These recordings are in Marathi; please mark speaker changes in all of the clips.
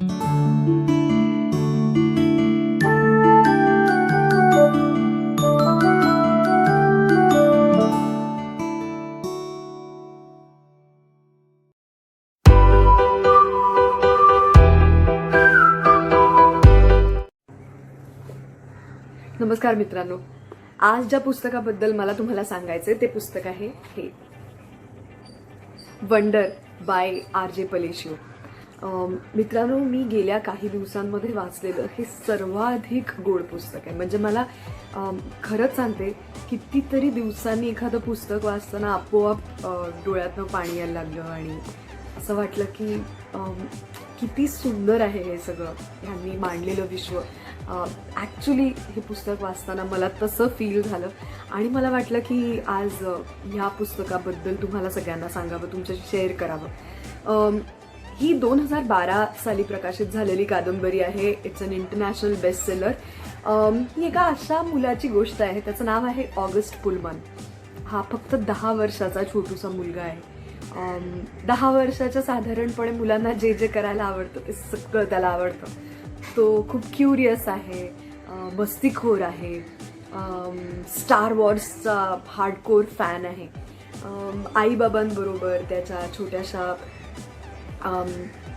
Speaker 1: नमस्कार मित्रांनो, आज ज्या पुस्तकाबद्दल मला तुम्हाला सांगायचे ते पुस्तक आहे हे वंडर बाय आर.जे. पलेशियो. मित्रांनो, मी गेल्या काही दिवसांमध्ये वाचलेलं हे सर्वाधिक गोड पुस्तक आहे. म्हणजे मला खरंच सांगते, कितीतरी दिवसांनी एखादं पुस्तक वाचताना आपोआप डोळ्यातनं पाणी यायला लागलं आणि असं वाटलं की किती सुंदर आहे हे सगळं, ह्यांनी मांडलेलं विश्व. ॲक्च्युली हे पुस्तक वाचताना मला तसं फील झालं आणि मला वाटलं की आज ह्या पुस्तकाबद्दल तुम्हाला सगळ्यांना सांगावं, तुमच्याशी शेअर करावं. ही 2012 साली प्रकाशित झालेली कादंबरी आहे. It's an international best seller. ही एका अशा मुलाची गोष्ट आहे, त्याचं नाव आहे ऑगस्ट पुलमन. हा फक्त 10 वर्षाचा छोटूसा मुलगा आहे. 10 वर्षाच्या साधारणपणे मुलांना जे जे करायला आवडतं ते सगळं त्याला आवडतं. तो खूप क्युरियस आहे, मस्तीखोर आहे, स्टार वॉर्सचा हार्डकोर फॅन आहे. आईबाबांबरोबर, त्याच्या छोट्याशा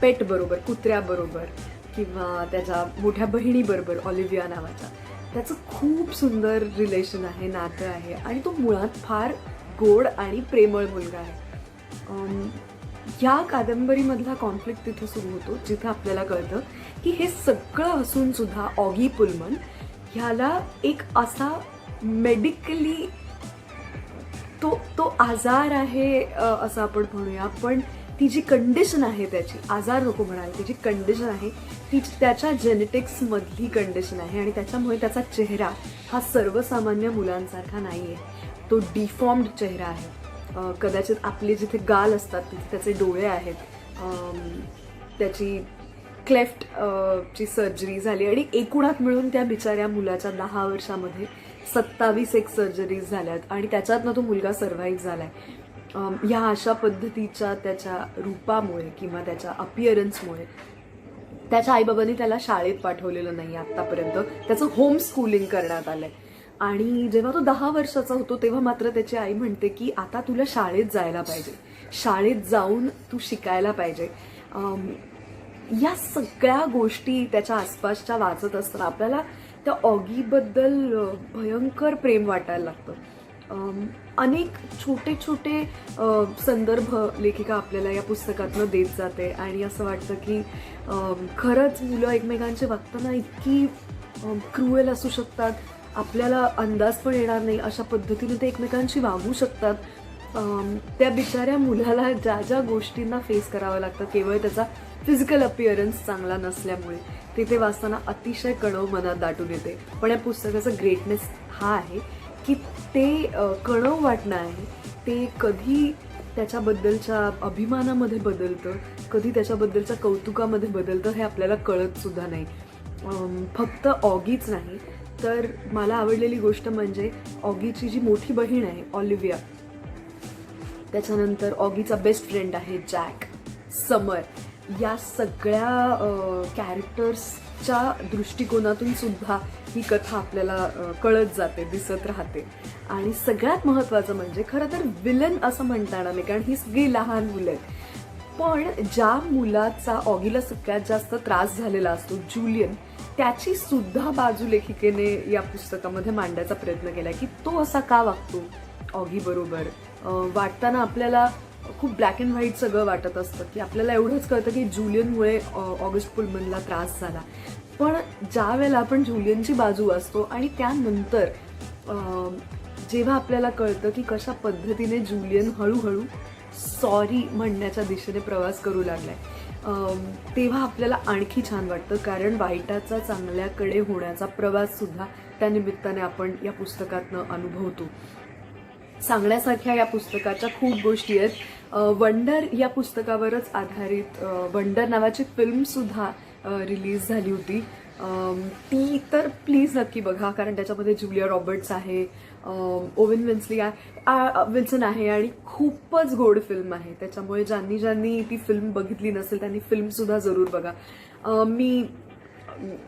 Speaker 1: पेटबरोबर, कुत्र्याबरोबर किंवा त्याच्या मोठ्या बहिणीबरोबर ऑलिव्हिया नावाच्या, त्याचं खूप सुंदर रिलेशन आहे, नातं आहे आणि तो मुळात फार गोड आणि प्रेमळ मुलगा आहे. ह्या कादंबरीमधला कॉन्फ्लिक्ट तिथं सुरू होतो जिथं आपल्याला कळतं की हे सगळं असून सुद्धा ऑगी पुलमन ह्याला एक असा मेडिकली तो आजार आहे असं आपण म्हणूया, पण ती जी कंडिशन आहे, त्याची आजार नको म्हणाले, ती जी कंडिशन आहे ती त्याच्या जेनेटिक्समधली कंडिशन आहे आणि त्याच्यामुळे त्याचा चेहरा हा सर्वसामान्य मुलांसारखा नाही आहे. तो डिफॉर्म्ड चेहरा आहे. कदाचित आपले जिथे गाल असतात तिथे त्याचे डोळे आहेत. त्याची क्लेफ्ट ची सर्जरी झाली आणि एकूणात मिळून त्या बिचाऱ्या मुलाच्या 10 वर्षामध्ये 27 एक सर्जरीज झाल्यात आणि त्याच्यातनं तो मुलगा सर्व्हाइव्ह झालाय. ह्या अशा पद्धतीच्या त्याच्या रूपामुळे किंवा त्याच्या अपिअरन्समुळे त्याच्या आईबाबांनी त्याला शाळेत पाठवलेलं नाही आत्तापर्यंत. त्याचं होम स्कूलिंग करण्यात आलंय आणि जेव्हा तो 10 वर्षाचा होतो तेव्हा मात्र त्याची आई म्हणते की आता तुला शाळेत जायला पाहिजे, शाळेत जाऊन तू शिकायला पाहिजे. या सगळ्या गोष्टी त्याच्या आसपासच्या वाचत असताना आपल्याला त्या ऑगीबद्दल भयंकर प्रेम वाटायला लागतं. अनेक छोटे छोटे संदर्भ लेखिका आपल्याला या पुस्तकातनं देत जाते आणि असं वाटतं की खरंच मुलं एकमेकांचे वागताना इतकी क्रूएल असू शकतात, आपल्याला अंदाज पण येणार नाही अशा पद्धतीने ते एकमेकांशी वागू शकतात. त्या बिचाऱ्या मुलाला ज्या ज्या गोष्टींना फेस करावं लागतं केवळ त्याचा फिजिकल अपिअरन्स चांगला नसल्यामुळे, ते वाचताना अतिशय कणव मनात दाटून येते. पण या पुस्तकाचा ग्रेटनेस हा आहे की ते कणव वाटणं आहे ते कधी त्याच्याबद्दलच्या अभिमानामध्ये बदलतं, कधी त्याच्याबद्दलच्या कौतुकामध्ये बदलतं हे आपल्याला कळत सुद्धा नाही. फक्त ऑगीच नाही तर मला आवडलेली गोष्ट म्हणजे ऑगीची जी मोठी बहीण आहे ऑलिव्हिया, त्याच्यानंतर ऑगीचा बेस्ट फ्रेंड आहे जॅक, समर, या सगळ्या कॅरेक्टर्सच्या दृष्टिकोनातून सुद्धा ही कथा आपल्याला कळत जाते, दिसत राहते. आणि सगळ्यात महत्त्वाचं म्हणजे खरं तर विलन असं म्हणता येणार नाही कारण ही सगळी लहान मुलं आहेत, पण ज्या मुलाचा ऑगीला सगळ्यात जास्त त्रास झालेला असतो, जुलियन, त्याची सुद्धा बाजू लेखिकेने या पुस्तकामध्ये मांडण्याचा प्रयत्न केला की तो असा का वागतो ऑगी बरोबर. वाटताना आपल्याला खूप ब्लॅक अँड व्हाईट सगळं वाटत असतं की आपल्याला एवढंच कळतं की जुलियनमुळे ऑगस्ट पुलमनला त्रास झाला, पण ज्या वेळेला आपण जुलियनची बाजू असतो आणि त्यानंतर जेव्हा आपल्याला कळतं की कशा पद्धतीने जुलियन हळूहळू सॉरी म्हणण्याच्या दिशेने प्रवास करू लागलाय, तेव्हा आपल्याला आणखी छान वाटतं कारण वाईटाचा चांगल्याकडे होण्याचा प्रवास सुद्धा त्या निमित्ताने आपण या पुस्तकातनं अनुभवतो. सांगण्यासारख्या या पुस्तकाच्या खूप गोष्टी आहेत. वंडर या पुस्तकावरच आधारित वंडर नावाची फिल्मसुद्धा रिलीज झाली होती. ती तर प्लीज नक्की बघा कारण त्याच्यामध्ये जुलिया रॉबर्ट्स आहे, ओवेन विल्सन आहे आणि खूपच गोड फिल्म आहे. त्याच्यामुळे ज्यांनी ती फिल्म बघितली नसेल त्यांनी फिल्मसुद्धा जरूर बघा. मी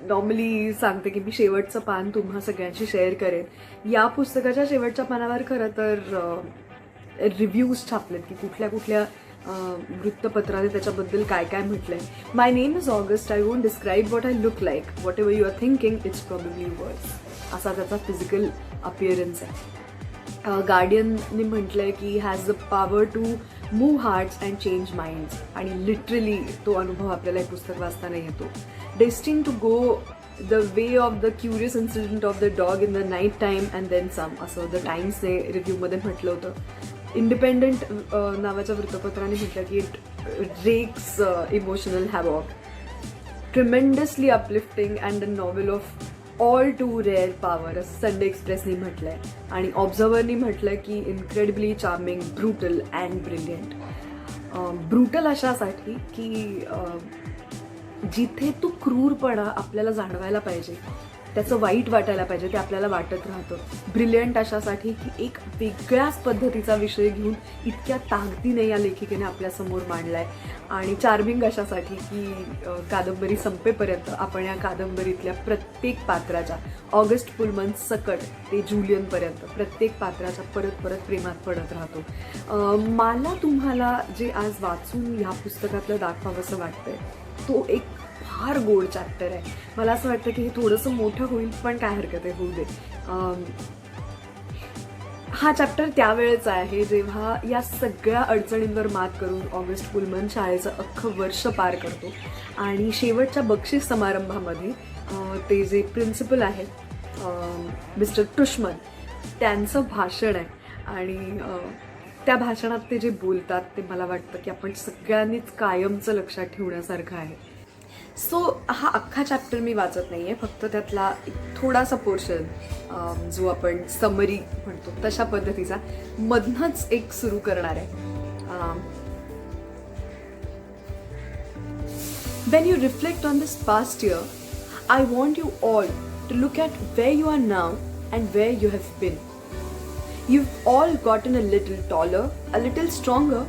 Speaker 1: नॉर्मली सांगते की मी शेवटचं पान तुम्हा सगळ्यांशी शेअर करेन. या पुस्तकाच्या शेवटच्या पानावर खरं तर रिव्ह्यूज छापलेत की कुठल्या वृत्तपत्राने त्याच्याबद्दल काय काय म्हटलंय. My name is August, I won't describe what I look like, whatever you are thinking it's probably words, असा त्याचा फिजिकल अपिअरन्स आहे. गार्डियनने म्हटलंय की has the power to move hearts and change minds, आणि लिटरली तो अनुभव आपल्याला हे पुस्तक वाचताना येतो. Destined to go the way of the curious incident of the dog in the night time and then some, असं द टाइम्सने रिव्ह्यूमध्ये म्हटलं होतं. इंडिपेंडंट नावाच्या वृत्तपत्राने म्हटलं की it wrecks emotional havoc, tremendously uplifting and a novel of all too rare power, असं संडे एक्सप्रेसनी म्हटलंय. आणि ऑब्झर्व्हरनी म्हटलंय की incredibly charming, brutal and brilliant. Brutal अशासाठी की जिथे तो क्रूरपणा आपल्याला जाणवायला पाहिजे, त्याचं वाईट वाटायला पाहिजे, ते आपल्याला वाटत राहतं. ब्रिलियंट अशासाठी की एक वेगळ्याच पद्धतीचा विषय घेऊन इतक्या ताकदीने या लेखिकेने आपल्यासमोर मांडलाय. आणि चार्मिंग अशासाठी की कादंबरी संपेपर्यंत आपण या कादंबरीतल्या प्रत्येक पात्राच्या, ऑगस्ट पुलमन सकट ते जुलियनपर्यंत प्रत्येक पात्राच्या परत परत प्रेमात पडत राहतो. मला तुम्हाला जे आज वाचून ह्या पुस्तकातलं दाखवावंसं वाटतंय तो एक फार गोड चॅप्टर आहे. मला असं वाटतं की हे थोडंसं मोठं होईल, पण काय हरकत आहे, होऊ दे. हा चॅप्टर त्यावेळेचा आहे जेव्हा या सगळ्या अडचणींवर मात करून ऑगस्ट पुलमन शाळेचं अख्खं वर्ष पार करतो आणि शेवटच्या बक्षीस समारंभामध्ये ते जे प्रिन्सिपल आहेत मिस्टर टुशमन, त्यांचं भाषण आहे. आणि त्या भाषणात ते जे बोलतात ते मला वाटतं की आपण सगळ्यांनीच कायमचं लक्षात ठेवण्यासारखं आहे. सो हा अख्खा चॅप्टर मी वाचत नाही आहे, फक्त त्यातला एक थोडासा पोर्शन जो आपण समरी म्हणतो तशा पद्धतीचा मधनंच एक सुरू करणार आहे. When you reflect on this past year, I want you all to look at where you are now and where you have been. You've all gotten a little taller, a little stronger,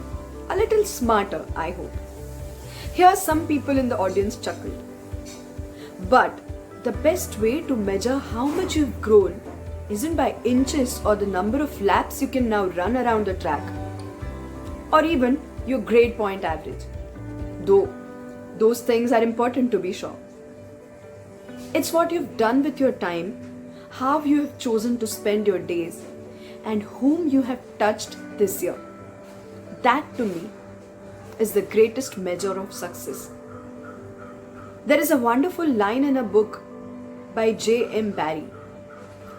Speaker 1: a little smarter, I hope. Here some people in the audience chuckled. But the best way to measure how much you've grown isn't by inches or the number of laps you can now run around the track, or even your grade point average. Though those things are important to be sure. It's what you've done with your time, how you have chosen to spend your days, and whom you have touched this year. That to me is the greatest measure of success. There is a wonderful line in a book by J.M. Barrie.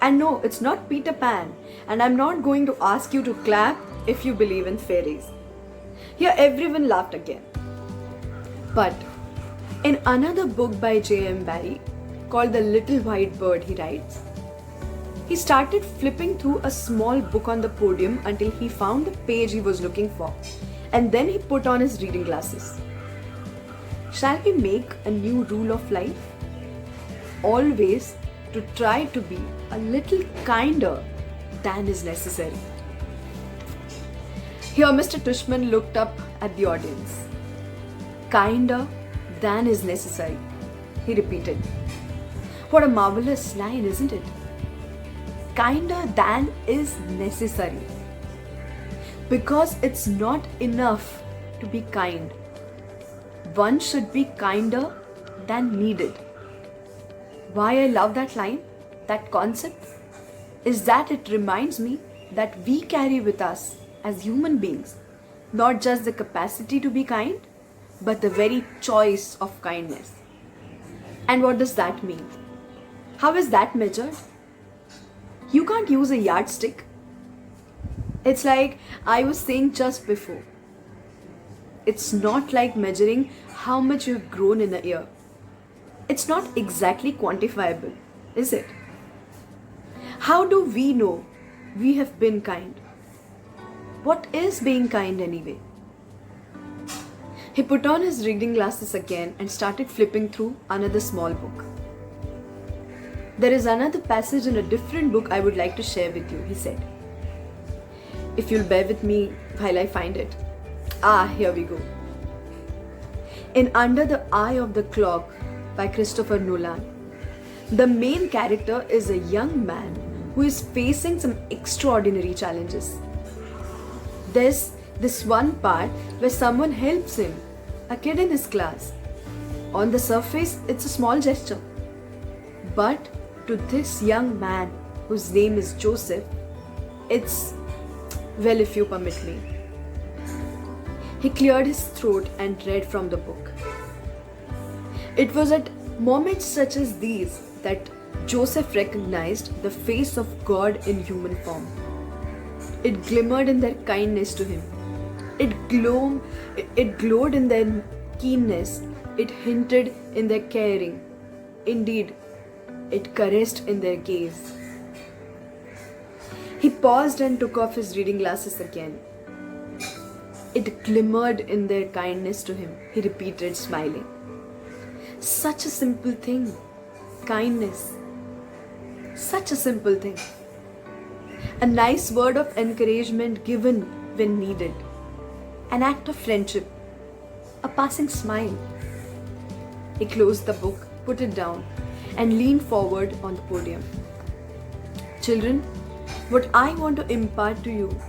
Speaker 1: And no, it's not Peter Pan, and I'm not going to ask you to clap if you believe in fairies. Here everyone laughed again. But in another book by J.M. Barrie called The Little White Bird, he writes, he started flipping through a small book on the podium until he found the page he was looking for. And then he put on his reading glasses. Shall we make a new rule of life? Always to try to be a little kinder than is necessary. Here Mr. Tushman looked up at the audience. Kinder than is necessary, he repeated. What a marvelous line, isn't it? Kinder than is necessary. Because it's not enough to be kind. One should be kinder than needed. Why I love that line, that concept, is that it reminds me that we carry with us as human beings not just the capacity to be kind, but the very choice of kindness. And what does that mean? How is that measured? You can't use a yardstick. It's like I was saying just before. It's not like measuring how much you've grown in a year. It's not exactly quantifiable, is it? How do we know we have been kind? What is being kind anyway? He put on his reading glasses again and started flipping through another small book. There is another passage in a different book I would like to share with you, he said. If you'll bear with me while I find it. Here we go. In Under the Eye of the Clock by Christopher Nolan, the main character is a young man who is facing some extraordinary challenges. There's this one part where someone helps him, a kid in his class. On the surface, it's a small gesture. But to this young man, whose name is Joseph, it's, well, if you permit me. He cleared his throat and read from the book. It was at moments such as these that Joseph recognized the face of God in human form. It glimmered in their kindness to him. It glowed in their keenness. It hinted in their caring. Indeed, it caressed in their gaze. He paused and took off his reading glasses again. It glimmered in their kindness to him, he repeated, smiling. Such a simple thing. Kindness. Such a simple thing. A nice word of encouragement given when needed. An act of friendship. A passing smile. He closed the book, put it down, and leaned forward on the podium. Children, what I want to impart to you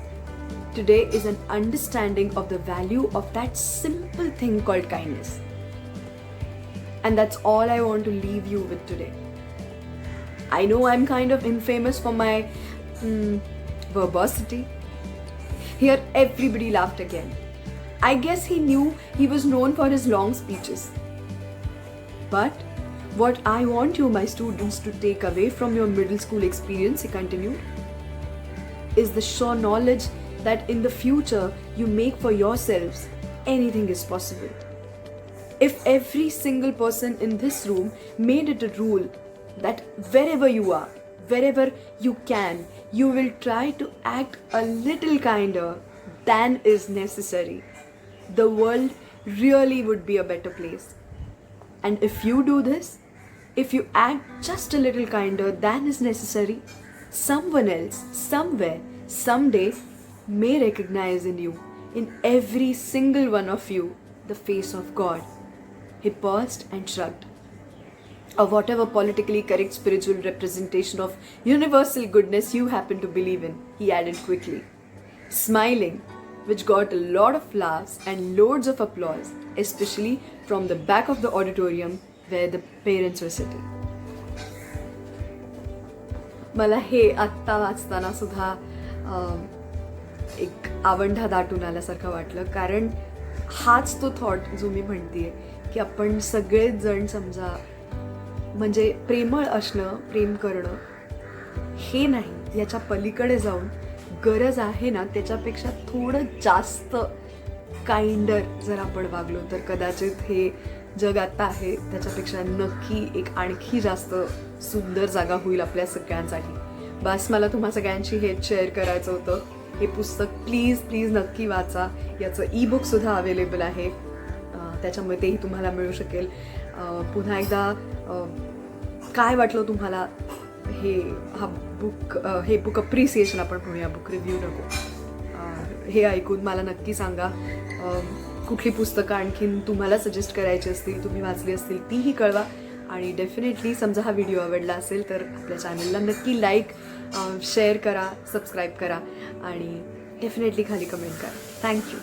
Speaker 1: today is an understanding of the value of that simple thing called kindness. And that's all I want to leave you with today. I know I'm kind of infamous for my verbosity. Here everybody laughed again. I guess he knew he was known for his long speeches. But what I want you, my students, to take away from your middle school experience, he continued, is the sure knowledge that in the future you make for yourselves, anything is possible. If every single person in this room made it a rule that wherever you are, wherever you can, you will try to act a little kinder than is necessary, the world really would be a better place. And if you do this, if you act just a little kinder than is necessary, someone else, somewhere, someday may recognize in you, in every single one of you, the face of God. He paused and shrugged. Or whatever politically correct spiritual representation of universal goodness you happen to believe in, he added quickly, smiling, which got a lot of laughs and loads of applause, especially from the back of the auditorium where the parents were sitting. मला हे आत्ता वाचताना सुद्धा एक आवंढा दाटून आल्यासारखं वाटलं, कारण हाच तो थॉट जो मी म्हणतेय की आपण सगळेच जण समजा म्हणजे प्रेमळ असणं, प्रेम करणं हे नाही, याच्या पलीकडे जाऊन गरज आहे ना त्याच्यापेक्षा थोडं जास्त काइंडर जर आपण वागलो तर कदाचित हे जग आता आहे त्याच्यापेक्षा नक्की एक आणखी जास्त सुंदर जागा होईल आपल्या सगळ्यांसाठी. बस मला तुम्हा सगळ्यांशी हेच शेअर करायचं होतं. हे पुस्तक प्लीज नक्की वाचा. याचं ई-बुक सुद्धा अवेलेबल आहे, त्याच्यामुळे तेही तुम्हाला मिळू शकेल. पुन्हा एकदा काय वाटलं तुम्हाला हे बुक अप्रिसिएशन आपण म्हणूया, बुक रिव्ह्यू नको, हे ऐकून मला नक्की सांगा. कुठली पुस्तकं आणखीन तुम्हाला सजेस्ट करायची असतील, तुम्ही वाचली असतील तीही कळवा. आणि डेफिनेटली समजा हा व्हिडिओ आवडला असेल तर आपल्या चॅनलला नक्की लाईक, शेअर करा, सबस्क्राईब करा आणि डेफिनेटली खाली कमेंट करा. थँक्यू.